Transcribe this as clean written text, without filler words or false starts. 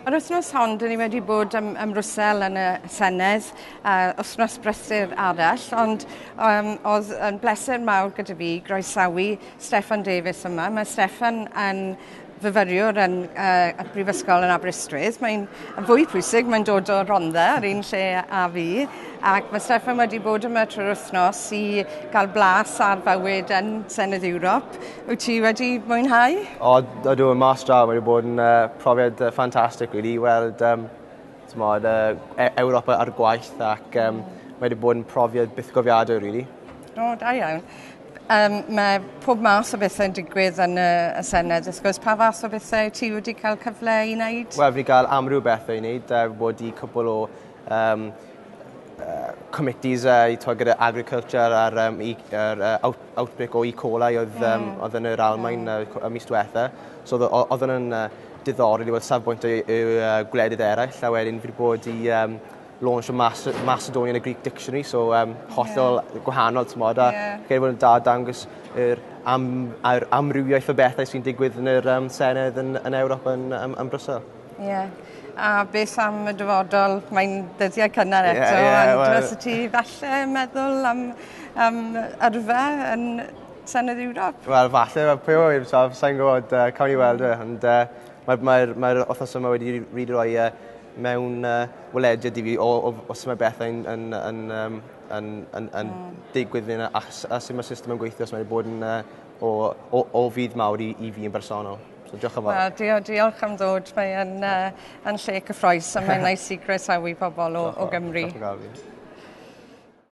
Yr wythnos hon, dyn ni wedi bod ym Mrwsel yn y Senedd, wythnos brysur arall, ond oedd yn bleser mawr gyda fi groesawu Steffan Davies yma. Mae Steffan yn fyfyriwr yn y Brifysgol yn Aberystwyth. Mae'n fwy pwysig, mae'n dod o Rhondda ar un lle a fi. Ac mae Steffan wedi bod yma trwy'r wythnos i gael blas ar fywyd yn Senedd Ewrop. Wyt ti wedi mwynhau? O, ydw yn mas draw. Wedi bod yn profiad ffantastig, really, i weld Ewrop ar gwaith ac wedi bod yn profiad bythgofiadau, really. O, da iawn. Mae pob math o bethau yn digwydd yn y Senedd. Ys gwrs, pa fath o bethau ti wedi cael cyfle i wneud? Wel, fi wedi cael amryw bethau i wneud. Wedi cwbl o committees gyda agriculture a'r outbreak o E. coli oedd yn yr Almaen y mis diwetha. So oedd yn diddorol i weld safbwynt o gwledydd eraill, a wedyn fi wedi bod i launch o Macedonian a Greek Dictionary, so hollol gwahanol, t'mod, a gael bod yn da dangos yr amrywiaeth o bethau sy'n digwydd yn yr Senedd yn Ewrop yn Mrwsel. Ie. A beth am y dyfodol, mae'n dyddiau cynnar eto, ond oes ti falle meddwl am yrfa yn Senedd Ewrop? Wel, falle, pwy o wyr, sa'n gwybod, cawn ni weld e, ond mae'r wythnos yma wedi rili roi mewn welediad i fi os mae bethau yn digwydd fyna a sut mae'r system yn gweithio, os mae wedi bod yn o fydd mawr i fi yn bersonol. So, diolch yn fawr. Diolch am ddod. Mae yn lle cyffroes a mae'n neis i groesawu pobl o Gymru. Diolch yn fawr.